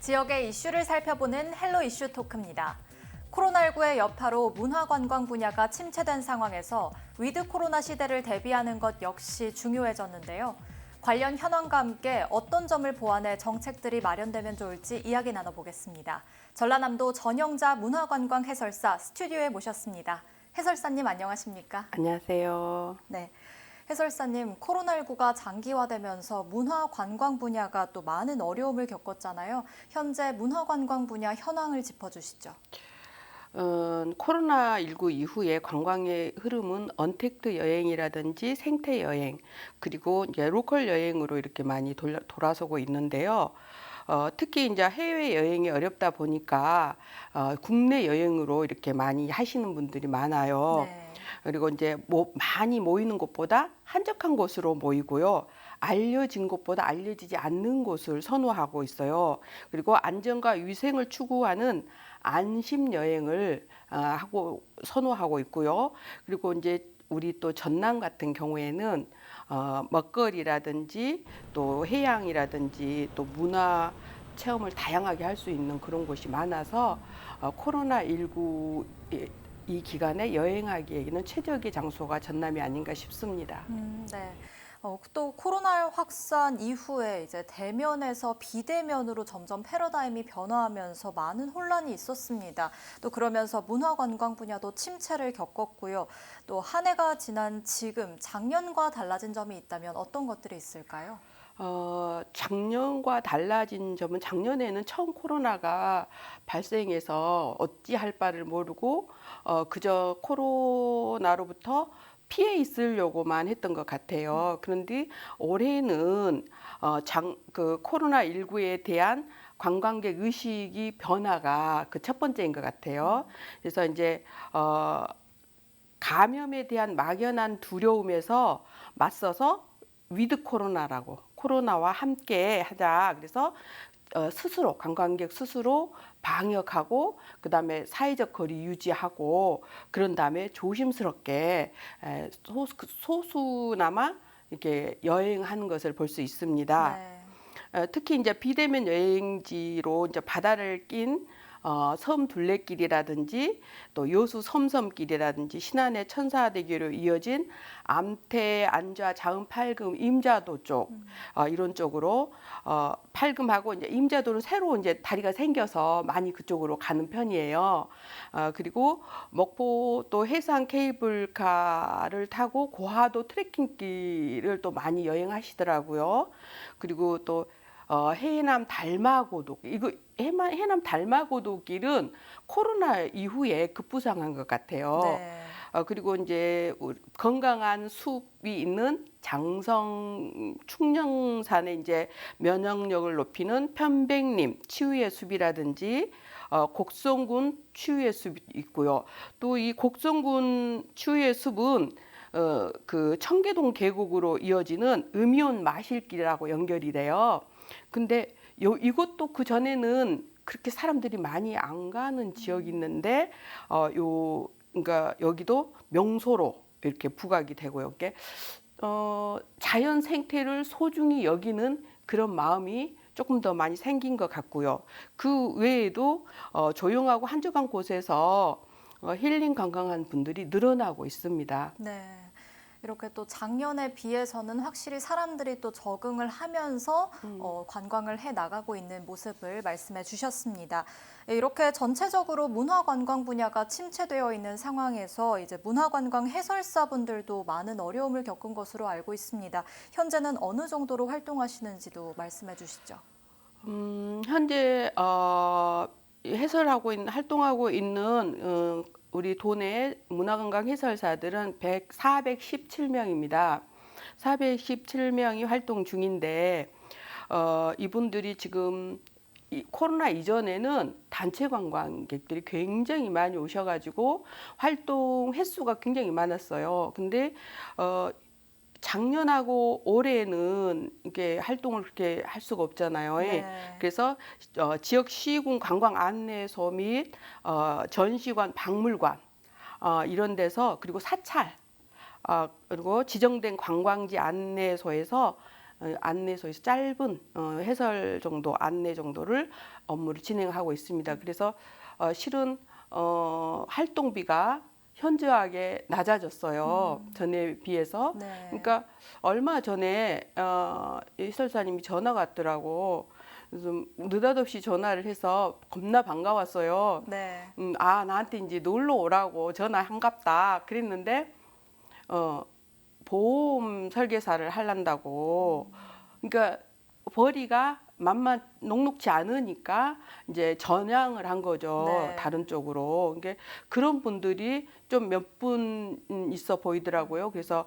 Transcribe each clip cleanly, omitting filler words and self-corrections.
지역의 이슈를 살펴보는 헬로 이슈 토크입니다. 코로나19의 여파로 문화관광 분야가 침체된 상황에서 위드 코로나 시대를 대비하는 것 역시 중요해졌는데요. 관련 현황과 함께 어떤 점을 보완해 정책들이 마련되면 좋을지 이야기 나눠보겠습니다. 전라남도 전영자 문화관광 해설사 스튜디오에 모셨습니다. 해설사님 안녕하십니까? 안녕하세요. 네. 해설사님, 코로나19가 장기화되면서 문화관광 분야가 또 많은 어려움을 겪었잖아요. 현재 문화관광 분야 현황을 짚어주시죠. 코로나19 이후에 관광의 흐름은 언택트 여행이라든지 생태 여행, 그리고 이제 로컬 여행으로 이렇게 많이 돌아서고 있는데요. 특히 이제 해외 여행이 어렵다 보니까 국내 여행으로 이렇게 많이 하시는 분들이 많아요. 네. 그리고 이제 많이 모이는 곳보다 한적한 곳으로 모이고요. 알려진 곳보다 알려지지 않는 곳을 선호하고 있어요. 그리고 안전과 위생을 추구하는 안심 여행을 하고 선호하고 있고요. 그리고 이제 우리 또 전남 같은 경우에는 먹거리라든지 또 해양이라든지 또 문화 체험을 다양하게 할 수 있는 그런 곳이 많아서 코로나19 이 기간에 여행하기에는 최적의 장소가 전남이 아닌가 싶습니다. 네. 또 코로나 확산 이후에 이제 대면에서 비대면으로 점점 패러다임이 변화하면서 많은 혼란이 있었습니다. 또 그러면서 문화관광 분야도 침체를 겪었고요. 또 한 해가 지난 지금 작년과 달라진 점이 있다면 어떤 것들이 있을까요? 작년과 달라진 점은 작년에는 처음 코로나가 발생해서 어찌할 바를 모르고 그저 코로나로부터 피해 있으려고만 했던 것 같아요. 그런데 올해는 그 코로나19에 대한 관광객 의식이 변화가 그 첫 번째인 것 같아요. 그래서 이제 감염에 대한 막연한 두려움에서 맞서서 위드 코로나와 함께 하자. 그래서 스스로 관광객 스스로 방역하고 그다음에 사회적 거리 유지하고 그런 다음에 조심스럽게 소수나마 이렇게 여행하는 것을 볼 수 있습니다. 네. 특히 이제 비대면 여행지로 이제 바다를 낀 섬 둘레길이라든지 또 여수 섬섬길이라든지 신안의 천사대교로 이어진 암태, 안좌, 자음, 팔금, 임자도 쪽 이런 쪽으로 팔금하고 이제 임자도는 새로 이제 다리가 생겨서 많이 그쪽으로 가는 편이에요. 그리고 목포 또 해상 케이블카를 타고 고하도 트레킹길을 또 많이 여행하시더라고요. 그리고 또 해남 달마고도 이거 해남 달마고도길은 코로나 이후에 급부상한 것 같아요. 네. 그리고 이제 건강한 숲이 있는 장성 충령산에 이제 면역력을 높이는 편백림 치유의 숲이라든지 곡성군 치유의 숲이 있고요. 또 이 곡성군 치유의 숲은 그 청계동 계곡으로 이어지는 음이온 마실길이라고 연결이 돼요. 근데 이것도 그 전에는 그렇게 사람들이 많이 안 가는 지역이 있는데 그러니까 여기도 명소로 이렇게 부각이 되고요. 이렇게 자연 생태를 소중히 여기는 그런 마음이 조금 더 많이 생긴 것 같고요. 그 외에도 조용하고 한적한 곳에서 힐링 관광한 분들이 늘어나고 있습니다. 네. 이렇게 또 작년에 비해서는 확실히 사람들이 또 적응을 하면서 관광을 해 나가고 있는 모습을 말씀해 주셨습니다. 이렇게 전체적으로 문화관광 분야가 침체되어 있는 상황에서 이제 문화관광 해설사분들도 많은 어려움을 겪은 것으로 알고 있습니다. 현재는 어느 정도로 활동하시는지도 말씀해 주시죠. 현재 활동하고 있는 우리 도내 문화관광 해설사들은 417명입니다. 417명이 활동 중인데 이분들이 지금 코로나 이전에는 단체 관광객들이 굉장히 많이 오셔가지고 활동 횟수가 굉장히 많았어요. 근데 작년하고 올해는 이게 활동을 그렇게 할 수가 없잖아요. 네. 그래서 지역 시군 관광 안내소 및 전시관, 박물관 이런 데서 그리고 사찰 그리고 지정된 관광지 안내소에서 안내소에서 짧은 해설 정도 안내 정도를 업무를 진행하고 있습니다. 그래서 실은 활동비가 현저하게 낮아졌어요. 전에 비해서. 네. 그러니까 얼마 전에 해설사님이 전화가 왔더라고. 그래서 느닷없이 전화를 해서 겁나 반가웠어요. 네. 나한테 이제 놀러 오라고 전화 한갑다 그랬는데 보험 설계사를 하란다고. 그러니까 벌이가 만만 녹록지 않으니까 이제 전향을 한 거죠. 네. 다른 쪽으로. 그러니까 그런 분들이 좀 몇 분 있어 보이더라고요. 그래서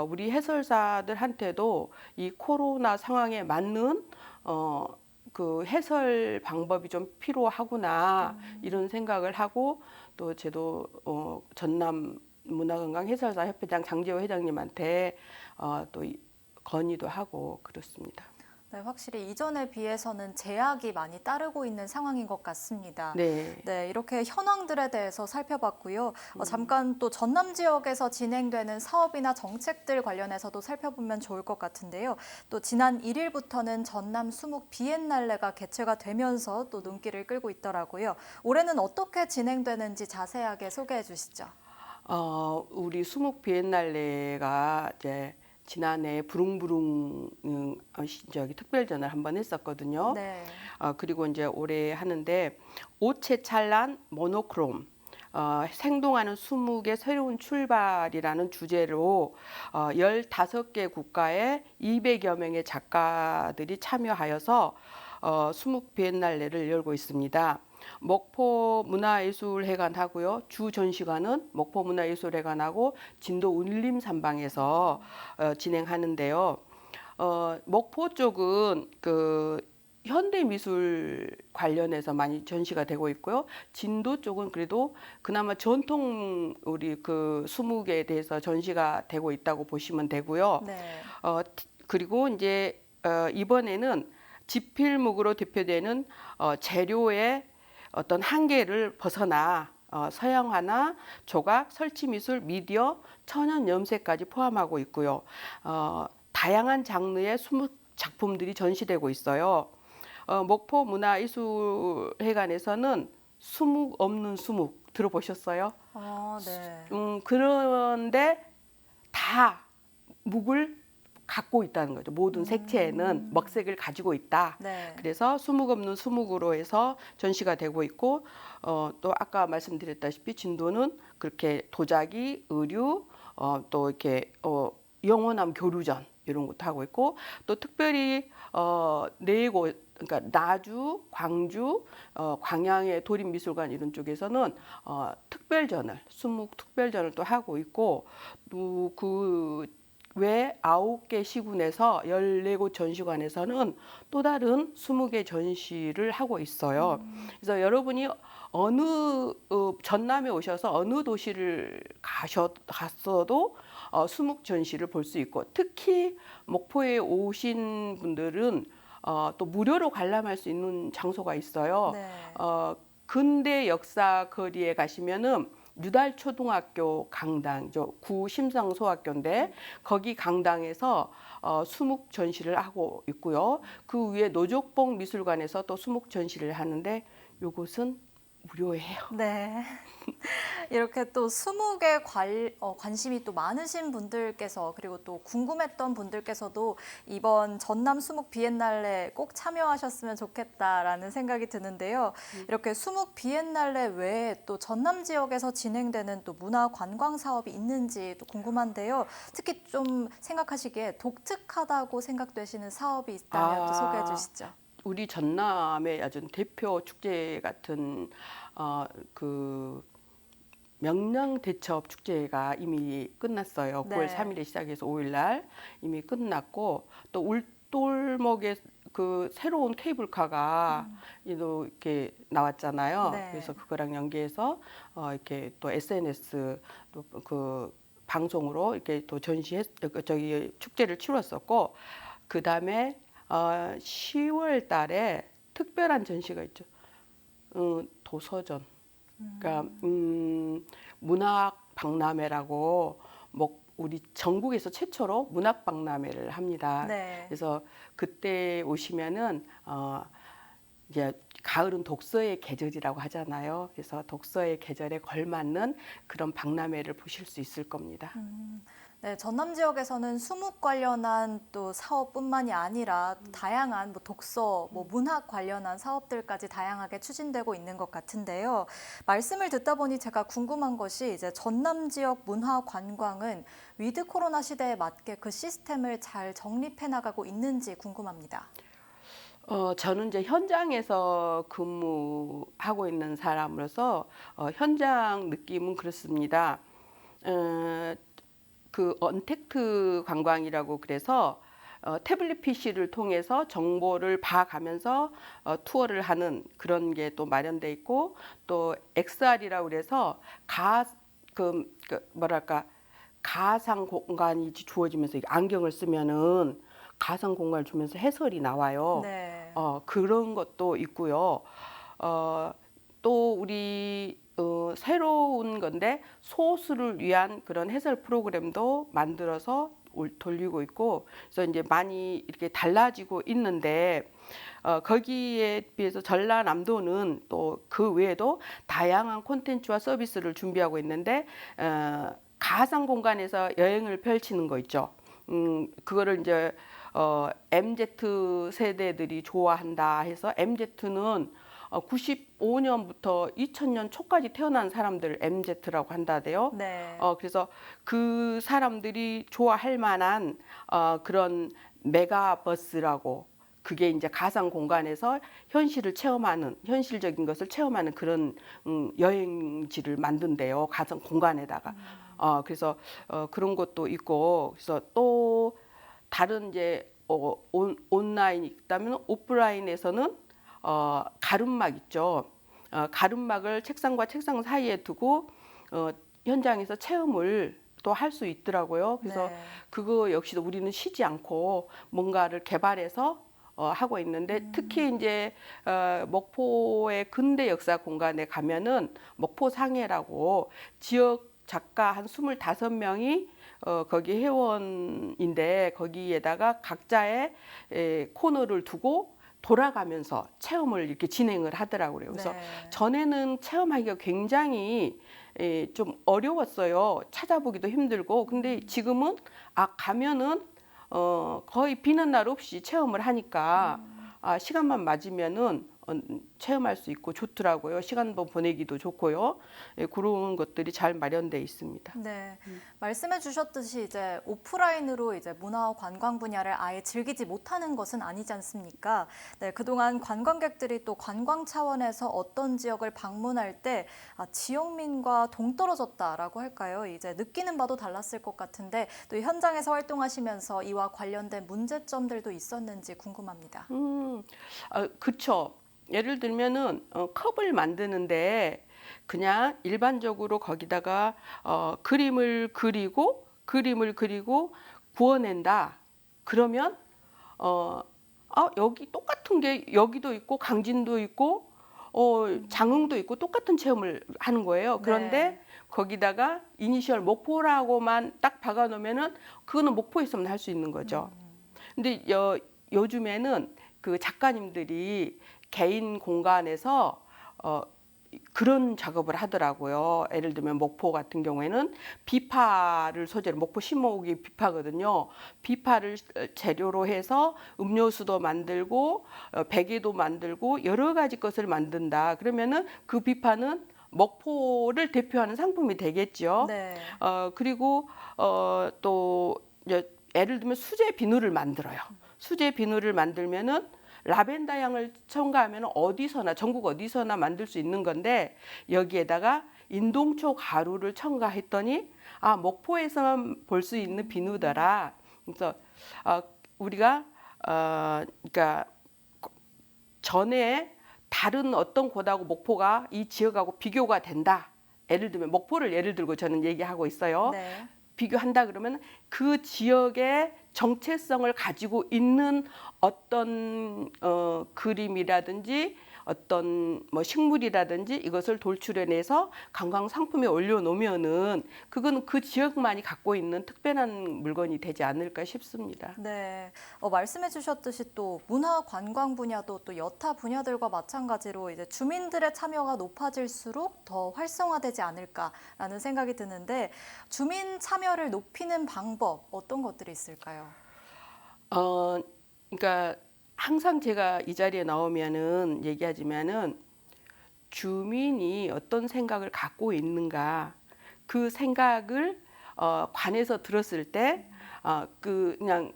우리 해설사들한테도 이 코로나 상황에 맞는 그 해설 방법이 좀 필요하구나 이런 생각을 하고 또 저도 전남 문화관광 해설사 협회장 장재호 회장님한테 또 건의도 하고 그렇습니다. 네, 확실히 이전에 비해서는 제약이 많이 따르고 있는 상황인 것 같습니다. 네. 네, 이렇게 현황들에 대해서 살펴봤고요. 잠깐 또 전남 지역에서 진행되는 사업이나 정책들 관련해서도 살펴보면 좋을 것 같은데요. 또 지난 1일부터는 전남 수묵 비엔날레가 개최가 되면서 또 눈길을 끌고 있더라고요. 올해는 어떻게 진행되는지 자세하게 소개해 주시죠. 우리 수묵 비엔날레가 이제 지난해 부릉부릉 저기 특별전을 한번 했었거든요. 네. 그리고 이제 올해 하는데 오체 찬란 모노크롬 생동하는 수묵의 새로운 출발이라는 주제로 15개 국가의 200여 명의 작가들이 참여하여서 수묵 비엔날레를 열고 있습니다. 목포 문화예술회관 하고요. 주 전시관은 목포 문화예술회관하고 진도 울림산방에서 진행하는데요. 목포 쪽은 그 현대미술 관련해서 많이 전시가 되고 있고요. 진도 쪽은 그래도 그나마 전통 우리 그 수묵에 대해서 전시가 되고 있다고 보시면 되고요. 네. 그리고 이제 이번에는 지필묵으로 대표되는 재료의 어떤 한계를 벗어나 서양화나 조각, 설치미술, 미디어, 천연 염색까지 포함하고 있고요. 다양한 장르의 수묵 작품들이 전시되고 있어요. 목포 문화예술회관에서는 수묵 없는 수묵 들어보셨어요? 네. 그런데 다 묵을 갖고 있다는 거죠. 모든 색채에는 먹색을 가지고 있다. 네. 그래서 수묵 없는 수묵으로 해서 전시가 되고 있고 또 아까 말씀드렸다시피 진도는 그렇게 도자기, 의류, 또 이렇게 영원함 교류전 이런 것도 하고 있고 또 특별히 네 곳 그러니까 나주, 광주, 광양의 도립미술관 이런 쪽에서는 특별전을 수묵 특별전을 또 하고 있고 또 그 외 9개 시군에서 14곳 전시관에서는 또 다른 20개 전시를 하고 있어요. 그래서 여러분이 어느 전남에 오셔서 어느 도시를 갔어도 수묵 전시를 볼 수 있고 특히 목포에 오신 분들은 또 무료로 관람할 수 있는 장소가 있어요. 네. 근대 역사 거리에 가시면은 유달초등학교 강당, 구 심상소학교인데 거기 강당에서 수묵 전시를 하고 있고요. 그 위에 노족봉 미술관에서 또 수묵 전시를 하는데 이곳은 무료예요. 네. 이렇게 또 수묵에 관심이 또 많으신 분들께서 그리고 또 궁금했던 분들께서도 이번 전남 수묵 비엔날레 꼭 참여하셨으면 좋겠다라는 생각이 드는데요. 이렇게 수묵 비엔날레 외에 또 전남 지역에서 진행되는 또 문화 관광 사업이 있는지 또 궁금한데요. 특히 좀 생각하시기에 독특하다고 생각되시는 사업이 있다면 또 소개해 주시죠. 우리 전남의 아주 대표 축제 같은 그 명량대첩 축제가 이미 끝났어요. 네. 9월 3일에 시작해서 5일 날 이미 끝났고 또 울돌목에 그 새로운 케이블카가 이렇게 나왔잖아요. 네. 그래서 그거랑 연계해서 이렇게 또 SNS 또 그 방송으로 이렇게 또 저기 축제를 치렀었고 그 다음에 10월 달에 특별한 전시가 있죠. 도서전. 그러니까 문학 박람회라고 우리 전국에서 최초로 문학 박람회를 합니다. 네. 그래서 그때 오시면은 이제 가을은 독서의 계절이라고 하잖아요. 그래서 독서의 계절에 걸맞는 그런 박람회를 보실 수 있을 겁니다. 네, 전남 지역에서는 수묵 관련한 또 사업뿐만이 아니라 다양한 뭐 독서, 뭐 문학 관련한 사업들까지 다양하게 추진되고 있는 것 같은데요. 말씀을 듣다 보니 제가 궁금한 것이 이제 전남 지역 문화 관광은 위드 코로나 시대에 맞게 그 시스템을 잘 정립해 나가고 있는지 궁금합니다. 저는 이제 현장에서 근무하고 있는 사람으로서 현장 느낌은 그렇습니다. 그 언택트 관광이라고 그래서 태블릿 PC를 통해서 정보를 봐가면서 투어를 하는 그런 게 또 마련돼 있고 또 XR이라고 그래서 뭐랄까 가상 공간이 주어지면서 안경을 쓰면은 가상 공간을 주면서 해설이 나와요. 네. 그런 것도 있고요. 또 우리 새로운 건데 소수를 위한 그런 해설 프로그램도 만들어서 돌리고 있고 그래서 이제 많이 이렇게 달라지고 있는데 거기에 비해서 전라남도는 또 그 외에도 다양한 콘텐츠와 서비스를 준비하고 있는데 가상 공간에서 여행을 펼치는 거 있죠. 그거를 이제 MZ 세대들이 좋아한다 해서 MZ는 95년부터 2000년 초까지 태어난 사람들 MZ라고 한다대요. 네. 그래서 그 사람들이 좋아할 만한 그런 메가버스라고 그게 이제 가상 공간에서 현실적인 것을 체험하는 그런 여행지를 만든대요. 가상 공간에다가. 그래서 그런 것도 있고 그래서 또 다른 이제 온라인이 있다면 오프라인에서는 가름막 있죠. 가름막을 책상과 책상 사이에 두고 현장에서 체험을 또 할 수 있더라고요. 그래서 네. 그거 역시도 우리는 쉬지 않고 뭔가를 개발해서 하고 있는데 특히 이제 목포의 근대 역사 공간에 가면은 목포상해라고 지역 작가 한 25명이 거기 회원인데 거기에다가 각자의 코너를 두고 돌아가면서 체험을 이렇게 진행을 하더라고요. 그래서 네. 전에는 체험하기가 굉장히 좀 어려웠어요. 찾아보기도 힘들고. 근데 지금은 가면은 거의 비는 날 없이 체험을 하니까 시간만 맞으면은 체험할 수 있고 좋더라고요. 시간도 보내기도 좋고요. 그런 것들이 잘 마련돼 있습니다. 네, 말씀해 주셨듯이 이제 오프라인으로 이제 문화 관광 분야를 아예 즐기지 못하는 것은 아니지 않습니까? 네, 그동안 관광객들이 또 관광 차원에서 어떤 지역을 방문할 때 지역민과 동떨어졌다라고 할까요? 이제 느끼는 바도 달랐을 것 같은데 또 현장에서 활동하시면서 이와 관련된 문제점들도 있었는지 궁금합니다. 그쵸. 예를 들면은 컵을 만드는데 그냥 일반적으로 거기다가 그림을 그리고 구워낸다. 그러면 여기 똑같은 게 여기도 있고 강진도 있고 장흥도 있고 똑같은 체험을 하는 거예요. 그런데 네. 거기다가 이니셜 목포라고만 딱 박아놓으면은 그거는 목포에서만 할 수 있는 거죠. 근데 요즘에는 그 작가님들이 개인 공간에서 그런 작업을 하더라고요. 예를 들면 목포 같은 경우에는 비파를 소재로 목포 신목이 비파거든요. 비파를 재료로 해서 음료수도 만들고 베개도 만들고 여러 가지 것을 만든다. 그러면은 그 비파는 목포를 대표하는 상품이 되겠죠. 네. 그리고 또 이제 예를 들면 수제 비누를 만들어요. 수제 비누를 만들면은 라벤더 향을 첨가하면 어디서나 전국 어디서나 만들 수 있는 건데 여기에다가 인동초 가루를 첨가했더니 목포에서만 볼 수 있는 비누더라. 그래서 우리가 그러니까 전에 다른 어떤 곳하고 목포가 이 지역하고 비교가 된다. 예를 들면 목포를 예를 들고 저는 얘기하고 있어요. 네. 비교한다 그러면 그 지역의 정체성을 가지고 있는 어떤 그림이라든지 어떤 뭐 식물이라든지 이것을 돌출해내서 관광 상품에 올려놓으면은 그거는 그 지역만이 갖고 있는 특별한 물건이 되지 않을까 싶습니다. 네, 말씀해 주셨듯이 또 문화 관광 분야도 또 여타 분야들과 마찬가지로 이제 주민들의 참여가 높아질수록 더 활성화되지 않을까라는 생각이 드는데 주민 참여를 높이는 방법 어떤 것들이 있을까요? 그러니까 항상 제가 이 자리에 나오면은 얘기하지만은 주민이 어떤 생각을 갖고 있는가 그 생각을 관에서 들었을 때 그냥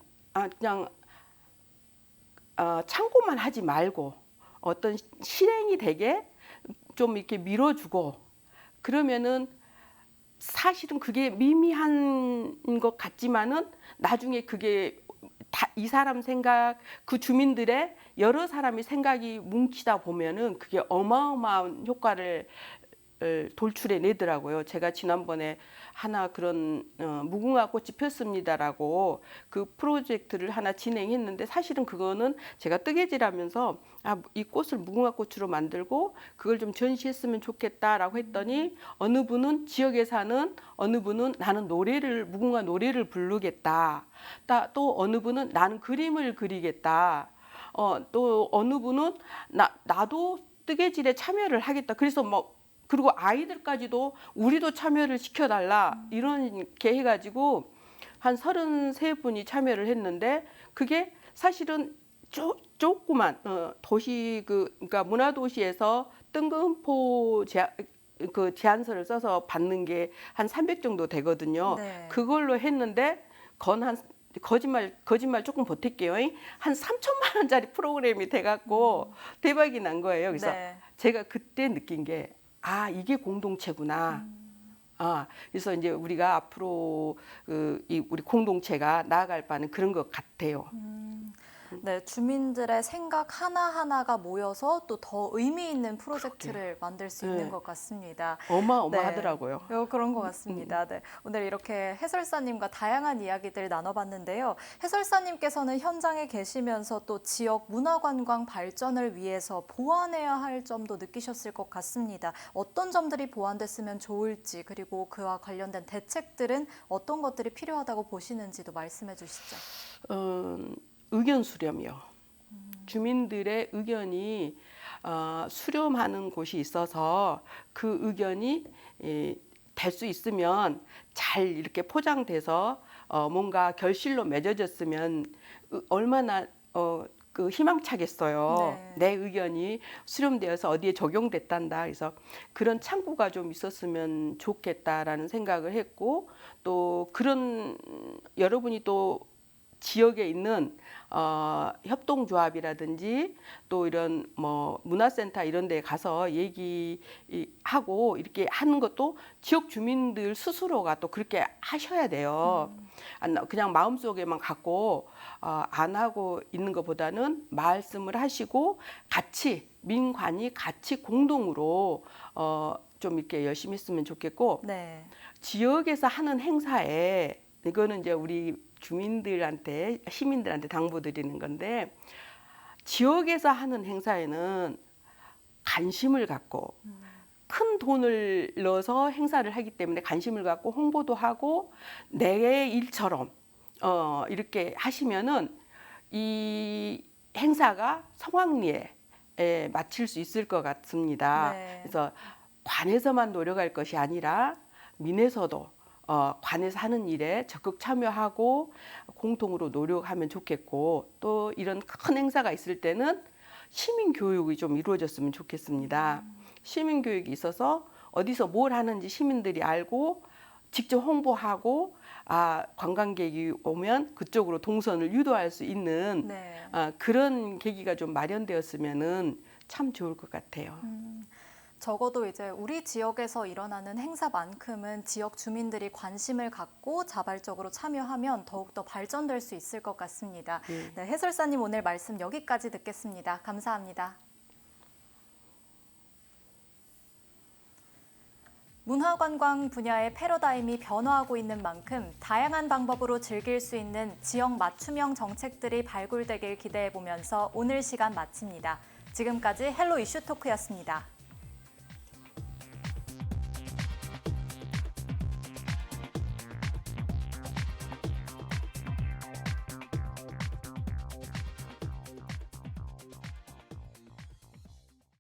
참고만 하지 말고 어떤 실행이 되게 좀 이렇게 밀어주고 그러면은 사실은 그게 미미한 것 같지만은 나중에 그게 다 이 사람 생각, 그 주민들의 여러 사람이 생각이 뭉치다 보면은 그게 어마어마한 효과를 돌출해 내더라고요. 제가 지난번에 하나 그런 무궁화 꽃이 폈습니다라고 그 프로젝트를 하나 진행했는데 사실은 그거는 제가 뜨개질하면서 이 꽃을 무궁화 꽃으로 만들고 그걸 좀 전시했으면 좋겠다라고 했더니 어느 분은 지역에 사는 어느 분은 나는 무궁화 노래를 부르겠다. 또 어느 분은 나는 그림을 그리겠다. 또 어느 분은 나도 뜨개질에 참여를 하겠다. 그래서 그리고 아이들까지도 우리도 참여를 시켜달라 이렇게 해가지고 한 33분이 참여를 했는데 그게 사실은 조그만 도시 그러니까 문화도시에서 뜬금포 제안서를 써서 받는 게 한 300 정도 되거든요. 네. 그걸로 했는데 거짓말 조금 보탤게요. 한 3천만 원짜리 프로그램이 돼갖고 대박이 난 거예요. 그래서 네. 제가 그때 느낀 게 이게 공동체구나. 그래서 이제 우리가 앞으로 우리 공동체가 나아갈 바는 그런 것 같아요. 네, 주민들의 생각 하나하나가 모여서 또 더 의미 있는 프로젝트를 만들 수 있는 네. 것 같습니다. 어마어마하더라고요. 네, 그런 것 같습니다. 네, 오늘 이렇게 해설사님과 다양한 이야기들 나눠봤는데요. 해설사님께서는 현장에 계시면서 또 지역 문화관광 발전을 위해서 보완해야 할 점도 느끼셨을 것 같습니다. 어떤 점들이 보완됐으면 좋을지 그리고 그와 관련된 대책들은 어떤 것들이 필요하다고 보시는지도 말씀해 주시죠. 의견 수렴이요. 주민들의 의견이 수렴하는 곳이 있어서 그 의견이 될 수 있으면 잘 이렇게 포장돼서 뭔가 결실로 맺어졌으면 얼마나 그 희망차겠어요. 네. 내 의견이 수렴되어서 어디에 적용됐단다. 그래서 그런 창구가 좀 있었으면 좋겠다라는 생각을 했고 또 그런 여러분이 또 지역에 있는 협동조합이라든지 또 이런 문화센터 이런 데 가서 얘기하고 이렇게 하는 것도 지역 주민들 스스로가 또 그렇게 하셔야 돼요. 그냥 마음속에만 갖고 안 하고 있는 것보다는 말씀을 하시고 같이 민관이 같이 공동으로 좀 이렇게 열심히 했으면 좋겠고 네. 지역에서 하는 행사에 이거는 이제 우리 주민들한테 시민들한테 당부드리는 건데 지역에서 하는 행사에는 관심을 갖고 큰 돈을 넣어서 행사를 하기 때문에 관심을 갖고 홍보도 하고 내 일처럼 이렇게 하시면은 이 행사가 성황리에 마칠 수 있을 것 같습니다. 네. 그래서 관에서만 노력할 것이 아니라 민에서도 관에서 하는 일에 적극 참여하고 공통으로 노력하면 좋겠고 또 이런 큰 행사가 있을 때는 시민 교육이 좀 이루어졌으면 좋겠습니다. 시민 교육이 있어서 어디서 뭘 하는지 시민들이 알고 직접 홍보하고 관광객이 오면 그쪽으로 동선을 유도할 수 있는 네. 그런 계기가 좀 마련되었으면은 참 좋을 것 같아요. 적어도 이제 우리 지역에서 일어나는 행사만큼은 지역 주민들이 관심을 갖고 자발적으로 참여하면 더욱더 발전될 수 있을 것 같습니다. 네, 해설사님 오늘 말씀 여기까지 듣겠습니다. 감사합니다. 문화관광 분야의 패러다임이 변화하고 있는 만큼 다양한 방법으로 즐길 수 있는 지역 맞춤형 정책들이 발굴되길 기대해보면서 오늘 시간 마칩니다. 지금까지 헬로 이슈 토크였습니다.